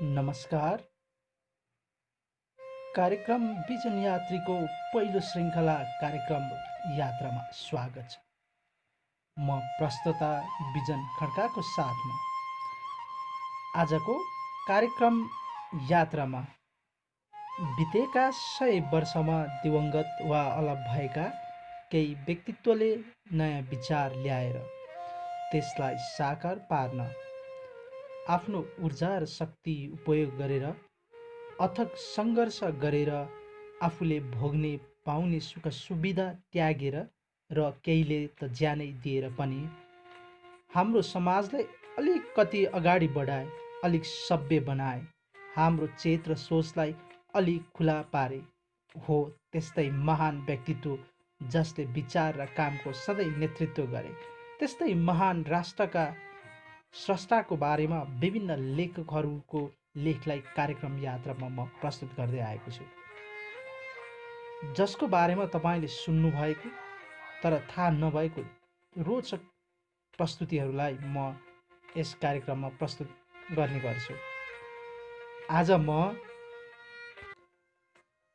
नमस्कार। कार्यक्रम विजन यात्रीको पहिलो श्रृङ्खला कार्यक्रम यात्रामा स्वागत छ। म प्रस्तुता विजन खड्काको साथमा आजको कार्यक्रम यात्रामा बितेका 100 वर्षमा दिवंगत वा अलग भएका केही व्यक्तित्वले नयाँ विचार ल्याएर त्यसलाई साकार पार्न आफ्नो ऊर्जा र शक्ति उपयोग गरेर अथक सङ्घर्ष गरेर आफूले भोग्ने पाउने सुख सुविधा त्यागेर र केहीले त ज्यानै दिएर पनि हाम्रो समाजलाई अलिकति अगाडि बढाए, अलिक सभ्य बनाए, हाम्रो चेत र सोचलाई अलिक खुला पारे। हो त्यस्तै महान व्यक्तित्व जसले विचार र कामको सधैँ नेतृत्व गरे। त्यस्तै महान राष्ट्रका स्रष्टाको बारेमा विभिन्न लेखकहरूको लेखलाई कार्यक्रम यात्रामा म प्रस्तुत गर्दै आएको छु, जसको बारेमा तपाईँले सुन्नुभएको तर थाहा नभएको रोचक प्रस्तुतिहरूलाई म यस कार्यक्रममा प्रस्तुत गर्ने गर्छु। आज म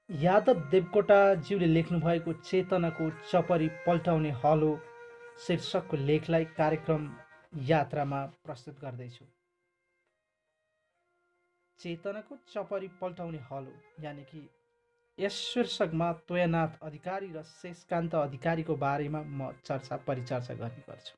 यादव देवकोटाज्यूले लेख्नुभएको चेतनाको चपरी पल्टाउने हलो शीर्षकको लेखलाई कार्यक्रम यात्रामा प्रस्तुत गर्दैछु। चेतनाको चपरी पल्टाउने हलो यानि कि यस शीर्षकमा तोयनाथ अधिकारी र शेषकान्त अधिकारीको बारेमा म परिचर्चा गर्ने गर्छु।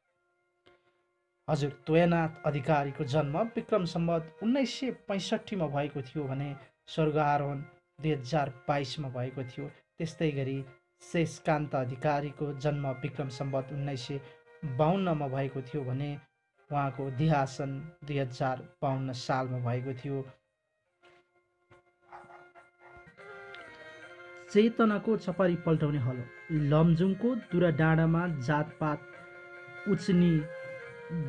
हजुर, तोयनाथ अधिकारीको जन्म विक्रम सम्वत 1965 भएको थियो भने स्वर्गारोहण 2022 भएको थियो। त्यस्तै गरी शेषकान्त अधिकारीको जन्म विक्रम सम्वत 1952 भएको थियो भने उहाँको देहासन 2052 सालमा भएको थियो। चेतनाको छपारी पल्टाउने हलो। लमजुङको दुराडाँडामा जातपात उच्नी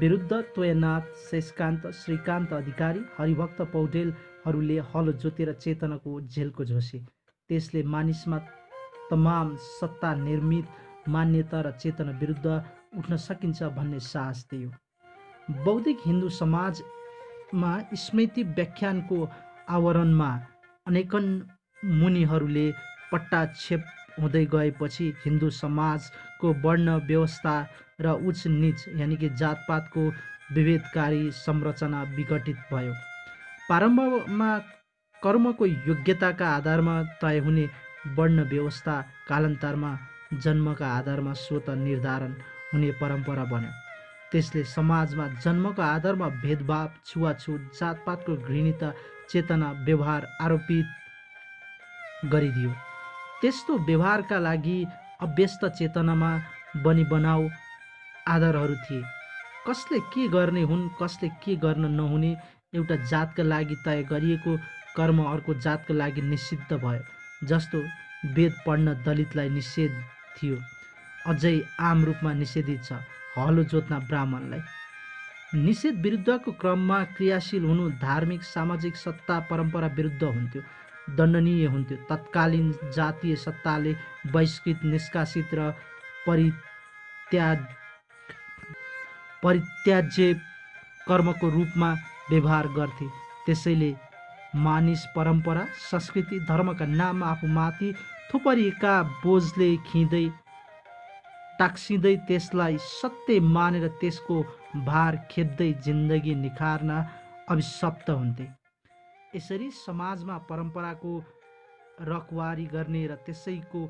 विरुद्ध तोयनाथ, शेषकान्त, श्रीकान्त अधिकारी, हरिभक्त पौडेलहरूले हलो जोतेर चेतनाको झेलको झोसे। त्यसले मानिसमा तमाम सत्ता निर्मित मान्यता र चेतना विरुद्ध उठ्न सकिन्छ भन्ने साहस दियो। बौद्धिक हिन्दू समाजमा स्मृति व्याख्यानको आवरणमा अनेकन मुनिहरूले पट्टाक्षेप हुँदै गएपछि हिन्दू समाजको वर्ण व्यवस्था र उच्च नीच यानि कि जातपातको विभेदकारी संरचना विघटित भयो। प्रारम्भमा कर्मको योग्यताका आधारमा तय हुने वर्ण व्यवस्था कालान्तरमा जन्मका आधारमा स्वतः निर्धारण हुने परम्परा बन्यो। त्यसले समाजमा जन्मको आधारमा भेदभाव, छुवाछुत, जातपातको घृणित चेतना व्यवहार आरोपित गरिदियो। त्यस्तो व्यवहारका लागि अभ्यस्त चेतनामा बनाउ आधारहरू थिए। कसले के गर्ने हुन्, कसले के गर्न नहुने। एउटा जातका लागि तय गरिएको कर्म अर्को जातका लागि निषिद्ध भयो। जस्तो वेद पढ्न दलितलाई निषेध थियो, अझै आम रूपमा निषेधित छ। हलो जोत्न ब्राह्मणलाई निषेध विरुद्धको क्रममा क्रियाशील हुनु धार्मिक सामाजिक सत्ता परम्परा विरुद्ध हुन्थ्यो, दण्डनीय हुन्थ्यो। तत्कालीन जातीय सत्ताले बहिष्कृत, निष्कासित र परित्याज्य कर्मको रूपमा व्यवहार गर्थे। त्यसैले मानिस परम्परा, संस्कृति, धर्मका नाममा आफूमाथि थुपरिएका बोझले खिँदै टाक्सिँदै त्यसलाई सत्य मानेर त्यसको भार खेद्दै जिन्दगी निखार्न अभिशप्त हुन्थे। यसरी समाजमा परम्पराको रखवारी गर्ने र त्यसैको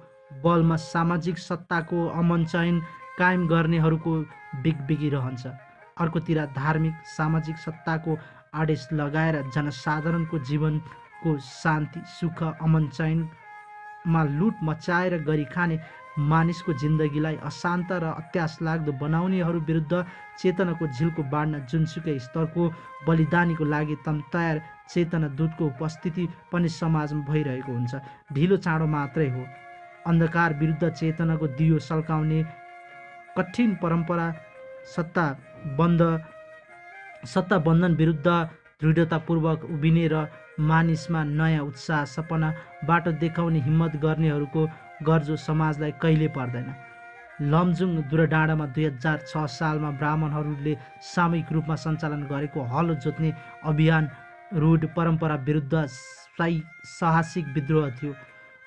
बलमा सामाजिक सत्ताको अमन-चयन कायम गर्नेहरूको बिगबिगी रहन्छ। अर्कोतिर धार्मिक सामाजिक सत्ताको आदेश लगाएर जनसाधारणको जीवनको शान्ति, सुख, अमन-चयनमा लुट मचाएर गरी खाने मानिसको जिन्दगीलाई अशान्त र अत्यास लाग्दो बनाउनेहरू विरुद्ध चेतनाको झिल्को बाँड्न जुनसुकै स्तरको बलिदानीको लागि तयार चेतना दूतको उपस्थिति पनि समाजमा भइरहेको हुन्छ। ढिलो चाँडो मात्रै हो। अन्धकार विरुद्ध चेतनाको दियो सल्काउने कठिन परम्परा, सत्ताबन्धन विरुद्ध दृढतापूर्वक उभिने र मानिसमा नयाँ उत्साह, सपना, बाटो देखाउने हिम्मत गर्नेहरूको गर्जो समाजलाई कहिले पर्दैन। लमजुङ दुराडाँडामा 2006 सालमा ब्राह्मणहरूले सामूहिक रूपमा सञ्चालन गरेको हलो जोत्ने अभियान रूढ परम्परा विरुद्ध साहसिक विद्रोह थियो।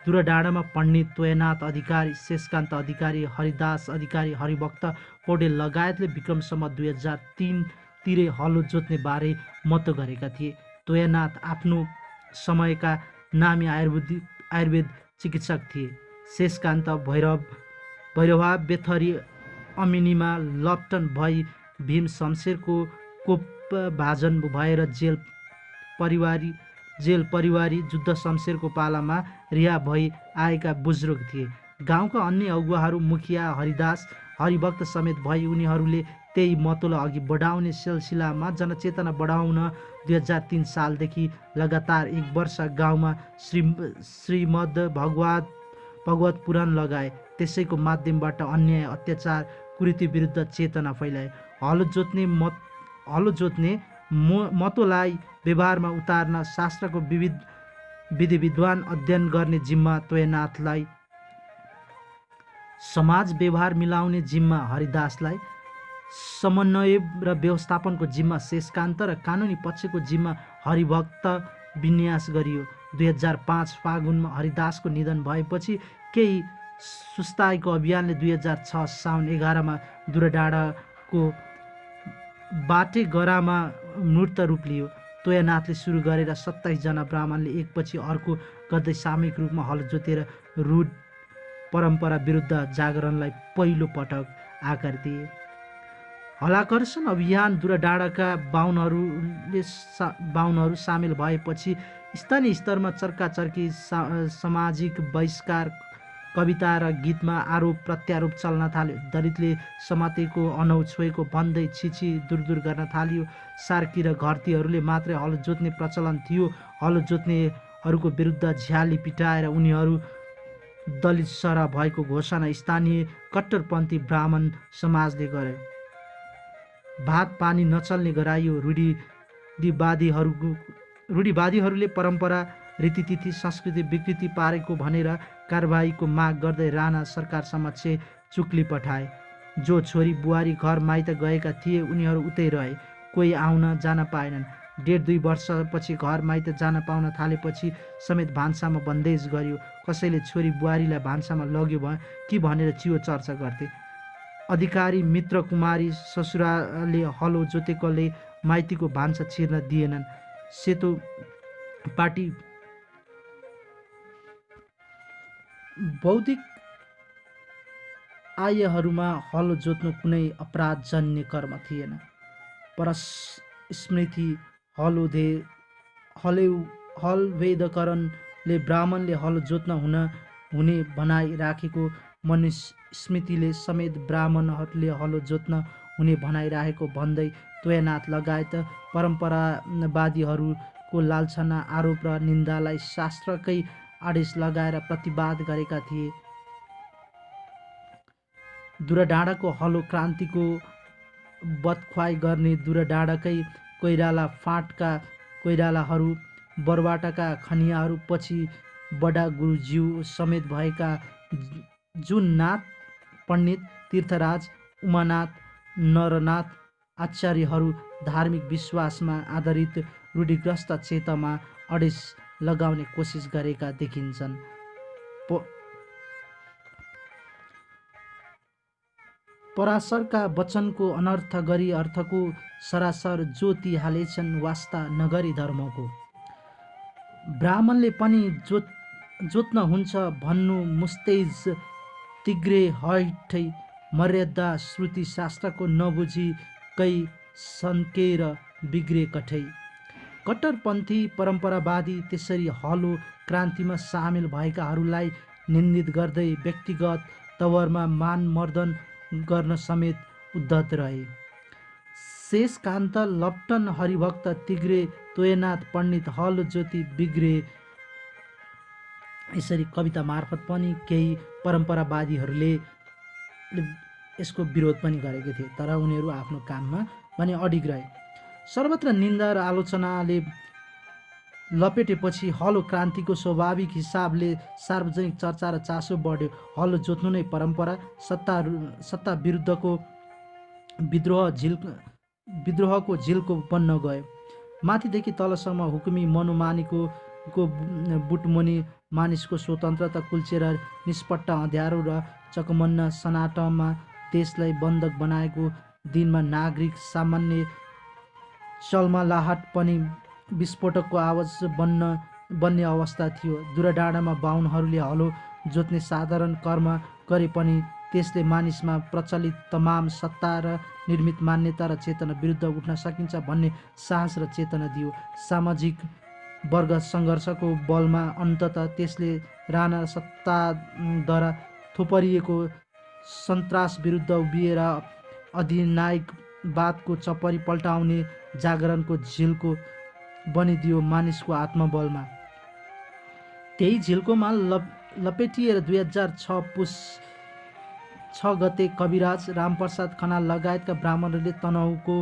दुराडाँडामा पण्डित तोयनाथ अधिकारी, शेषकान्त अधिकारी, हरिदास अधिकारी, हरिभक्त पौडेल लगायतले विक्रमसम्म 2003 तिरै हलो जोत्ने बारे मतो गरेका थिए। तोयनाथ आफ्नो समयका नामी आयुर्वेद चिकित्सक थिए। शेषकान्त भैरवा बेथरी अमिनीमा लप्टन भई भीम शमशेरको कोपभाजन भएर जेल परिवारी जुद्ध शमशेरको पालामा रिहा भई आएका बुजुर्ग थिए। गाउँका अन्य अगुवाहरू, मुखिया, हरिदास, हरिभक्त समेत भई उनीहरूले त्यही मतोलाई अघि बढाउने सिलसिलामा जनचेतना बढाउन 2003 सालदेखि लगातार 1 वर्ष गाउँमा श्रीमद् भगवत पुराण लगाए। त्यसैको माध्यमबाट अन्याय, अत्याचार, कुरीति विरुद्ध चेतना फैलाए। हलो जोत्ने मतोलाई व्यवहारमा उतार्न शास्त्रको विविध विधि विद्वान अध्ययन गर्ने जिम्मा तोयनाथलाई, समाज व्यवहार मिलाउने जिम्मा हरिदासलाई, समन्वय र व्यवस्थापनको जिम्मा शेषकान्त र कानुनी पक्षको जिम्मा हरिभक्त विन्यास गरियो। 2005 फागुनमा हरिदासको निधन भएपछि केही सुस्ताएको अभियानले 2006 साउन 11 दुराडाँडाको बाटेगरामा मूर्त रूप लियो। तोयनाथले सुरु गरेर 27 जना ब्राह्मणले एकपछि अर्को गर्दै सामूहिक रूपमा हल जोतेर रूढ परम्परा विरुद्ध जागरणलाई पहिलो पटक आकार दिए। हलाकर्षण अभियान दुराडाँडाका बाहुनहरू सामेल भएपछि स्थानीय स्तरमा चर्काचर्की, सामाजिक बहिष्कार, कविता र गीतमा आरोप प्रत्यारोप चल्न थाल्यो। दलितले समातेको, अनौ छोएको भन्दै छिछि दूर गर्न थालियो। सार्की र घरतीहरूले मात्रै हलो जोत्ने प्रचलन थियो। हलो जोत्नेहरूको विरुद्ध झ्याली पिटाएर उनीहरू दलित सरा भएको घोषणा स्थानीय कट्टरपन्थी ब्राह्मण समाजले गरे। भात पानी नचल्ने गराइयो। रूढिवादीहरूले परम्परा, रीतिथिति, संस्कृति विकृति पारेको भनेर कारबाहीको माग गर्दै राणा सरकार समक्ष चुक्ली पठाए। जो छोरी बुहारी घर माइत गएका थिए उनीहरू उतै रहे, कोही आउन जान पाएनन्। 1.5-2 वर्षपछि घर माइत जान पाउन थालेपछि समेत भान्सामा बन्देज गरियो। कसैले छोरी बुहारीलाई भान्सामा लग्यो कि भनेर चियो चर्चा गर्थे। अधिकारी मित्र कुमारी ससुराले हलो जोतेकोले माइतीको भान्सा छिर्न दिएनन्। सेतो पाटी बौद्धिक आयहरूमा हलो जोत्नु कुनै अपराधजन्य कर्म थिएन। परस्मृति हलवेदकरणले ब्राह्मणले हलो जोत्न हुने भनाइ राखेको, मनुस्मृतिले समेत ब्राह्मणहरूले हलो जोत्न हुने भनाइ राखेको भन्दै तोयनाथ लगायत परम्परावादीहरूको लाञ्छना, आरोप र निन्दालाई शास्त्रकै आदेश लगाएर प्रतिवाद गरेका थिए। दुराडाँडाको हलो क्रान्तिको बदख्वाई गर्ने दुराडाँडाकै कोइराला फाँटका कोइरालाहरू, बरवाटाका खनियाहरू, पछि बडा गुरुज्यू समेत भएका जुन नाथ, पण्डित तीर्थराज, उमानाथ, नरनाथ आचार्यहरू धार्मिक विश्वासमा आधारित रूढिग्रस्त चेतमा अडेस लगाउने कोसिस गरेका देखिन्छन्। पराशरका वचनको अनर्थ गरी अर्थको सरासर ज्योति हालेछन् वास्ता नगरी धर्मको। ब्राह्मणले पनि जोत्न हुन्छ भन्नु मुस्तेज तिग्रे हैठै, मर्यादा श्रुति शास्त्रको नबुझी कै सन्केर बिग्रे कठै। कट्टरपन्थी परम्परावादी त्यसरी हलो क्रान्तिमा सामेल भएकाहरूलाई निन्दित गर्दै व्यक्तिगत तवरमा मानमर्दन गर्न समेत उद्धत रहे। शेषकान्त, लप्टन, हरिभक्त, तिग्रे, तोयनाथ, पण्डित, हलो ज्योति बिग्रे, यसरी कविता मार्फत पनि केही परम्परावादीहरूले यसको विरोध पनि गरेका थिए, तर उनीहरू आफ्नो काममा पनि अडिग रहे। सर्वत्र निन्दा र आलोचनाले लपेटेपछि हलो क्रान्तिको स्वाभाविक हिसाबले सार्वजनिक चर्चा र चासो बढ्यो। हलो जोत्नु नै परम्परा, सत्ता विरुद्धको विद्रोहको झिल्को बन्न गयो। माथिदेखि तलसम्म हुकुमी मनोमानीको बुटमुनि मानिसको स्वतन्त्रता कुल्चेर निष्पट्ट अँध्यारो र चकमन्न सनाटामा देशलाई बन्धक बनाएको दिनमा नागरिक सामान्य चलमलाहट पनि विस्फोटकको आवाज बन्ने अवस्था थियो। दुराडाँडामा बाहुनहरूले हलो जोत्ने साधारण कर्म गरे पनि त्यसले मानिसमा प्रचलित तमाम सत्ता र निर्मित मान्यता र चेतना विरुद्ध उठ्न सकिन्छ भन्ने साहस र चेतना दियो। सामाजिक वर्ग सङ्घर्षको बलमा अन्ततः त्यसले राणा सत्ताद्वारा थोपरिएको सन्तास विरुद्ध उभिएर अधिनायकवादको चपरी पल्टाउने जागरणको झिल्को बनिदियो। मानिसको आत्मबलमा त्यही झिल्कोमा लपेटिएर 2006 पुस 6 गते कविराज रामप्रसाद खनाल लगायतका ब्राह्मणहरूले तनहुको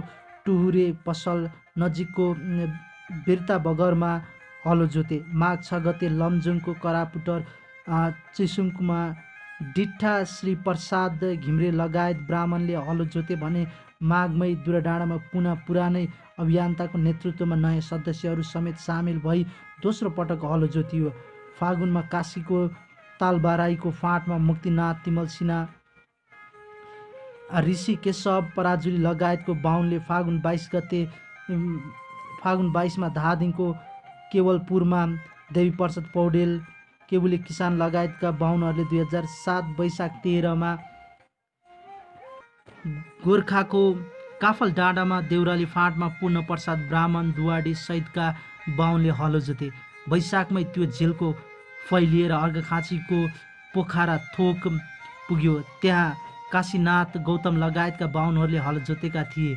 टुहुरे पसल नजिकको बिर्ता बगरमा हलो जोते। माघ 6 गते लमजुङको करापुटर चिसुङमा डिट्ठा श्री प्रसाद घिम्रे लगायत ब्राह्मणले हलो जोते भने माघमै दुराडाँडामा पुनः पुरानै अभियन्ताको नेतृत्वमा नयाँ सदस्यहरू समेत सामेल भई दोस्रो पटक हलो जोतियो। फागुनमा काशीको तालबाराईको फाँटमा मुक्तिनाथ तिमल सिन्हा ऋषि केशव पराजुली लगायतको बाहुनले फागुन 22 धादिङको केवलपुरमा देवीप्रसाद पौडेल केबुले किसान लगायतका बाहुनहरूले 2007 वैशाख 13 गोर्खाको काफल डाँडामा देउराली फाँटमा पूर्ण प्रसाद ब्राह्मण दुवाडी सहितका बाहुनले हलो जोते। वैशाखमै त्यो झिल्को फैलिएर अर्घाखाँचीको पोखरा थोक पुग्यो। त्यहाँ काशीनाथ गौतम लगायतका बाहुनहरूले हलो जोतेका थिए।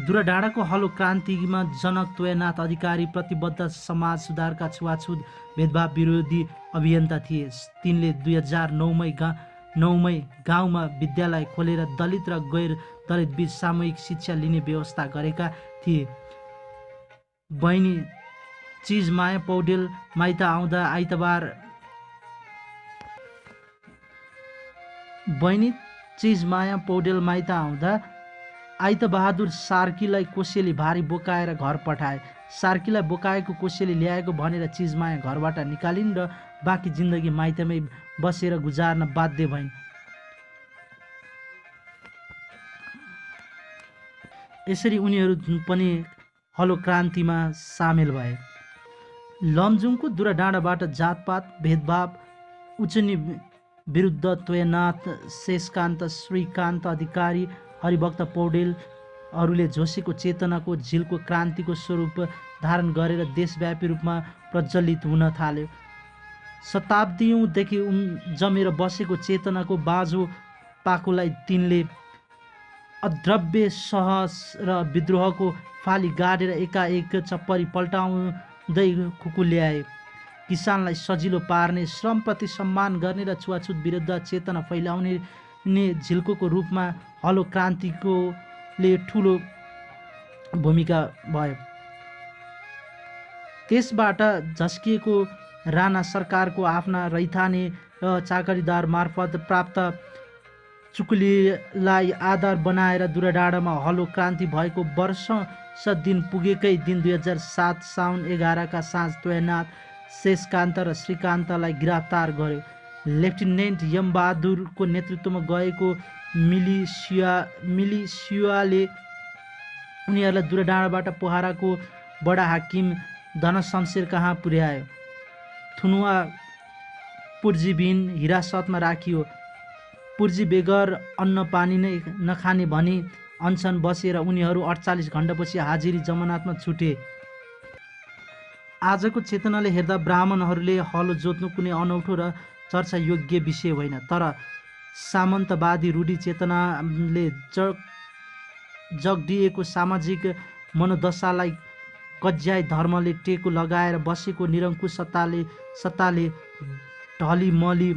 दुराडाँडाको हलो क्रान्तिमा जनक तोयनाथ अधिकारी प्रतिबद्ध समाज सुधारका छुवाछुत भेदभाव विरोधी अभियन्ता थिए। तिनले 2009मै गाउँमा विद्यालय खोलेर दलित र गैर दलित बीच सामूहिक शिक्षा लिने व्यवस्था गरेका थिए। बहिनी चिजमाया पौडेल माइत आउँदा आइतबहादुर सार्कीलाई कोसेली भारी बोकाएर घर पठाए। सार्कीलाई बोकाएको कोसेली ल्याएको भनेर चिजमाया घरबाट निकालिन् र बाँकी जिन्दगी माइतमै बसेर गुजार्न बाध्य भइन्। यसरी उनीहरू पनि हलो क्रान्तिमा सामेल भए। लमजुङको दुराडाँडाबाट जातपात भेदभाव उच्चनी विरुद्ध तोयनाथ शेषकान्त श्रीकान्त अधिकारी हरिभक्त पौडेलहरूले झोसेको चेतनाको झिल्को क्रान्तिको स्वरूप धारण गरेर देशव्यापी रूपमा प्रज्वलित हुन थाल्यो। शताब्दीौँदेखि जमेर बसेको चेतनाको बाँझो पाखोलाई तिनले अद्रव्य सहस र विद्रोहको फाली गाडेर एकाएक चप्परी पल्टाउँदै खुकुल्याए। किसानलाई सजिलो पार्ने, श्रमप्रति सम्मान गर्ने र छुवाछुत विरुद्ध चेतना फैलाउने झिल्कोको रूपमा हलो क्रान्तिकोले ठुलो भूमिका भयो। त्यसबाट झस्किएको राणा सरकारको आफ्ना रैथाने र चाकरीदार मार्फत प्राप्त चुकुलीलाई आधार बनाएर दुराडाँडामा हलो क्रान्ति भएको वर्ष दिन पुगेकै दिन 2007 साउन 11 का साँझ तोयनाथ शेषकान्त र श्रीकान्तलाई गिरफ्तार गर्यो। लेफ्टिनेन्ट यमबहादुरको नेतृत्वमा गएको मिलिसियाले उनीहरूलाई दुराडाँडाबाट पोखराको बडा हाकिम धनशमशेर कहाँ पुर्यायो। थुनुवा पुर्जीबिन हिरासतमा राखियो। पुर्जी बेगर अन्न पानी नै नखाने भनी अनसन बसेर उनीहरू 48 घण्टापछि हाजिरी जमानतमा छुटे। आजको चेतनाले हेर्दा ब्राह्मणहरूले हलो जोत्नु कुनै अनौठो र चर्चा योग्य विषय होइन, तर सामन्तवादी रूढी चेतनाले जगडिएको सामाजिक मनोदशालाई कज्याई धर्मले टेको लगाएर बसेको निरङ्कुश सत्ताले ढलिमली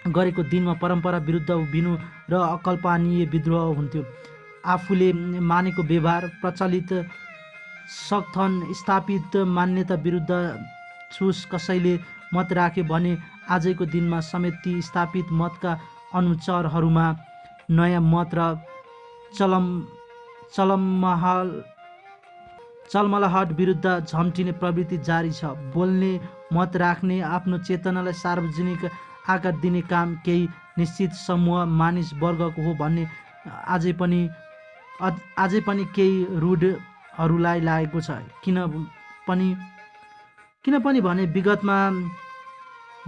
गरेको दिनमा परम्परा विरुद्ध उभिनु र अकल्पनीय विद्रोह हुन्थ्यो। आफूले मानेको व्यवहार, प्रचलित सक्थन स्थापित मान्यता विरुद्ध छुस कसैले मत राख्यो भने आजको दिनमा समेत ती स्थापित मतका अनुचरहरूमा नयाँ मत र चलमहाल चलमलाहट विरुद्ध झम्टिने प्रवृत्ति जारी छ। बोल्ने, मत राख्ने, आफ्नो चेतनालाई सार्वजनिक आकार दिने काम केही निश्चित समूह मानिस वर्गको हो भन्ने आजै पनि केही रूढहरूलाई लागेको छ। किनपनि भने विगतमा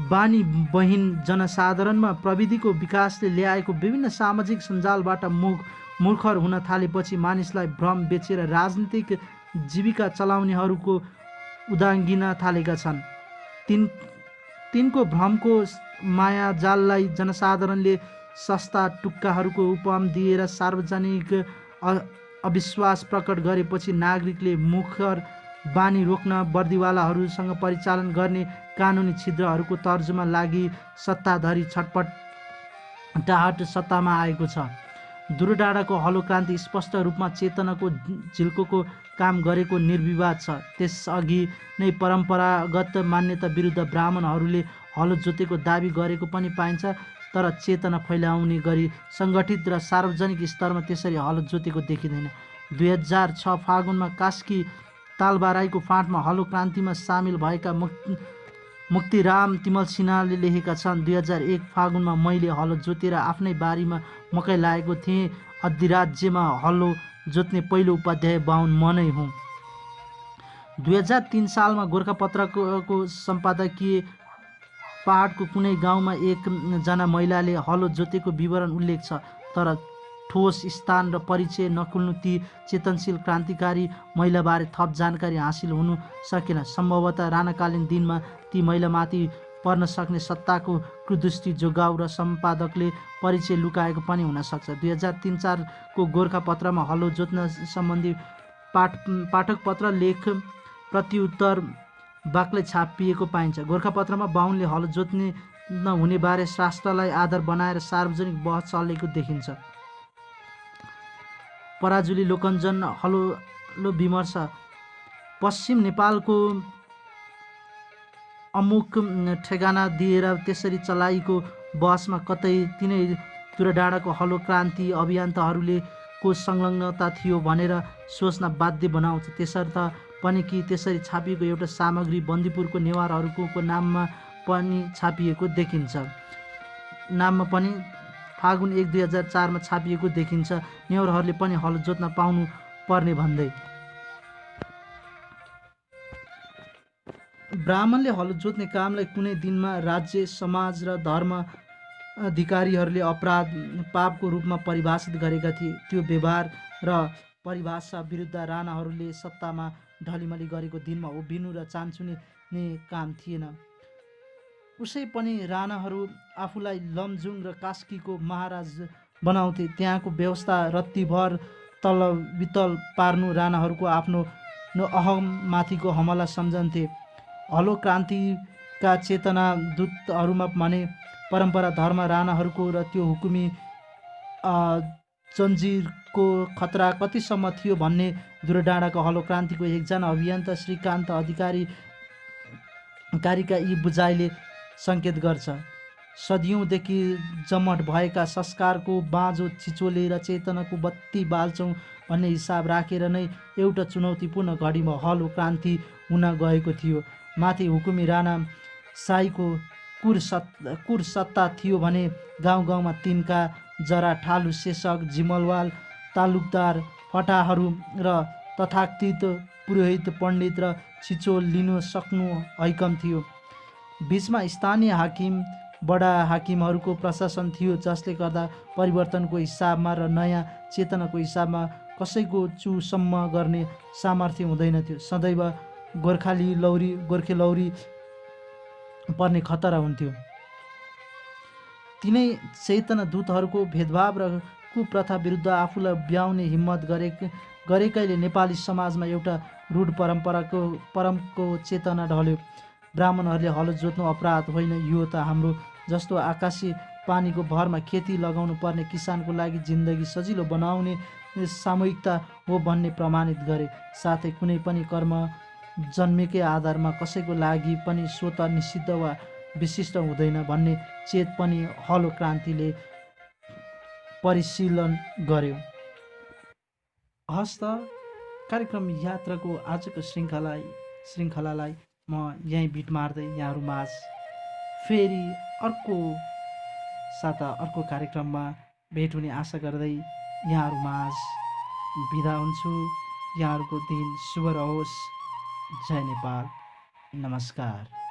बानी बहिन जनसाधारणमा प्रविधिको विकासले ल्याएको विभिन्न सामाजिक सञ्जालबाट मूर्खर हुन थालेपछि मानिसलाई भ्रम बेचेर राजनीतिक जीविका चलाउनेहरूको उदाङ्गिन थालेका छन्। तिनको भ्रमको मायाजाललाई जनसाधारणले सस्ता टुक्काहरूको उपहार दिएर सार्वजनिक अविश्वास प्रकट गरेपछि नागरिकले मुखर बानी रोक्न बर्दीवालाहरूसँग परिचालन गर्ने कानुनी छिद्रहरूको तर्जुमा लागि सत्ताधारी छटपटाहट सत्तामा आएको छ। दुराडाँडाको हलो क्रान्ति स्पष्ट रूपमा चेतनाको झिल्कोको काम गरेको निर्विवाद छ। त्यसअघि नै परम्परागत मान्यता विरुद्ध ब्राह्मणहरूले हलो जोतेको दाबी गरेको पनि पाइन्छ, तर चेतना फैलाउने गरी सङ्गठित र सार्वजनिक स्तरमा त्यसरी हलो जोतेको देखिँदैन। 2006 फागुनमा कास्की तालबाराईको फाँटमा हलो क्रान्तिमा सामेल भएका मुक्तिराम तिमल सिन्हाले लेखेका छन्, 2001 फागुनमा मैले हलो जोतेर आफ्नै बारीमा मकै लागेको थिएँ। अधिराज्यमा हलो जोत्ने पहिलो उपाध्याय बाहुन म नै हुँ। 2003 सालमा गोरखापत्रको सम्पादकीय पहाडको कुनै गाउँमा एकजना महिलाले हलो जोतेको विवरण उल्लेख छ, तर ठोस स्थान र परिचय नखुल्नु ती चेतनशील क्रान्तिकारी महिलाबारे थप जानकारी हासिल हुनु सकेन। सम्भवतः राणाकालीन दिनमा ती महिलामाथि पर्न सक्ने सत्ताको कुदृष्टि जोगाउ र सम्पादकले परिचय लुकाएको पनि हुनसक्छ। 2003-04 को गोरखापत्रमा हलो जोत्न सम्बन्धी पाठकपत्र लेख प्रत्युत्तर बाक्लै छापिएको पाइन्छ। गोरखापत्रमा बाहुनले हलो जोत्ने नहुने बारे शास्त्रलाई आधार बनाएर सार्वजनिक बहस चलेको देखिन्छ। पराजुली लोकञ्जन हलो विमर्श। पश्चिम नेपालको अमुक ठेगाना दिएर त्यसरी चलाइएको बहसमा कतै तिनै दुराडाँडाको हलो क्रान्ति अभियन्ताहरूले को संलग्नता थियो भनेर सोच्न बाध्य बनाउँछ। त्यसर्थ पनि कि त्यसरी छापिएको एउटा सामग्री बन्दीपुरको नेवारहरूको नाममा पनि छापिएको देखिन्छ। नाममा पनि फागुन 1, 2004 मा छापिएको देखिन्छ। नेवारहरूले पनि हलो जोत्न पाउनु पर्ने भन्दै ब्राह्मणले हलो जोत्ने कामलाई कुनै दिनमा राज्य, समाज र धर्म अधिकारीहरूले अपराध, पापको रूपमा परिभाषित गरेका थिए। त्यो व्यवहार र परिभाषा विरुद्ध राणाहरूले सत्तामा ढलिमली गरेको दिनमा उभिनु र चान्चुने काम थिएन। उसै पनि राणाहरू आफूलाई लमजुङ र कास्कीको महाराज बनाउँथे। त्यहाँको व्यवस्था रत्तीभर तलवितल पार्नु राणाहरूको आफ्नो अहममाथिको हमला सम्झन्थे। हलो क्रान्तिका चेतना दूतहरूमा भने परम्परा, धर्म, राणाहरूको र त्यो हुकुमी जन्जिरको खतरा कतिसम्म थियो भन्ने दुराडाँडाको हलो क्रान्तिको एकजना अभियन्ता श्रीकान्त अधिकारीका यी बुझाइले सङ्केत गर्छ। सदियौँदेखि जमट भएका संस्कारको बाँझो छिचोलेर चेतनाको बत्ती बाल्छौँ भन्ने हिसाब राखेर नै एउटा चुनौतीपूर्ण घडीमा हलो क्रान्ति हुन गएको थियो। माथि हुकुमी राणा शाहीको कुरसत्ता थियो भने गाउँ गाउँमा तिनका जरा, ठालु, शेषक, जिमलवाल, तालुकदार, फटाहरू र तथाकथित पुरोहित, पण्डित र छिचोल लिन सक्नु हैकम थियो। बीचमा स्थानीय हाकिम, बडा हाकिमहरूको प्रशासन थियो, जसले गर्दा परिवर्तनको हिसाबमा र नयाँ चेतनाको हिसाबमा कसैको चुसम्म गर्ने सामर्थ्य हुँदैन थियो। सदैव गोर्खे लौरी पर्ने खतरा हुन्थ्यो। तिनै चेतना दूतहरूको भेदभाव र कुप्रथा विरुद्ध आफूलाई ब्याउने हिम्मत गरेकैले नेपाली समाजमा एउटा रूढ परमको चेतना ढल्यो। ब्राह्मणहरूले हलो जोत्नु अपराध होइन, यो त हाम्रो जस्तो आकाशी पानीको भरमा खेती लगाउनु पर्ने किसानको लागि जिन्दगी सजिलो बनाउने सामूहिकता हो भन्ने प्रमाणित गरे। साथै कुनै पनि कर्म जन्मेकै आधारमा कसैको लागि पनि स्वत निषिद्ध वा विशिष्ट हुँदैन भन्ने चेत पनि हलो क्रान्तिले परिशीलन गर्यो। हस्त कार्यक्रम यात्राको आजको श्रृङ्खलालाई म यहीँ बिट मार्दै यहाँहरूमाझ फेरि अर्को साता अर्को कार्यक्रममा भेट हुने आशा गर्दै यहाँहरूमाझ बिदा हुन्छु। यहाँहरूको दिन शुभ रहोस्। जय नेपाल। नमस्कार।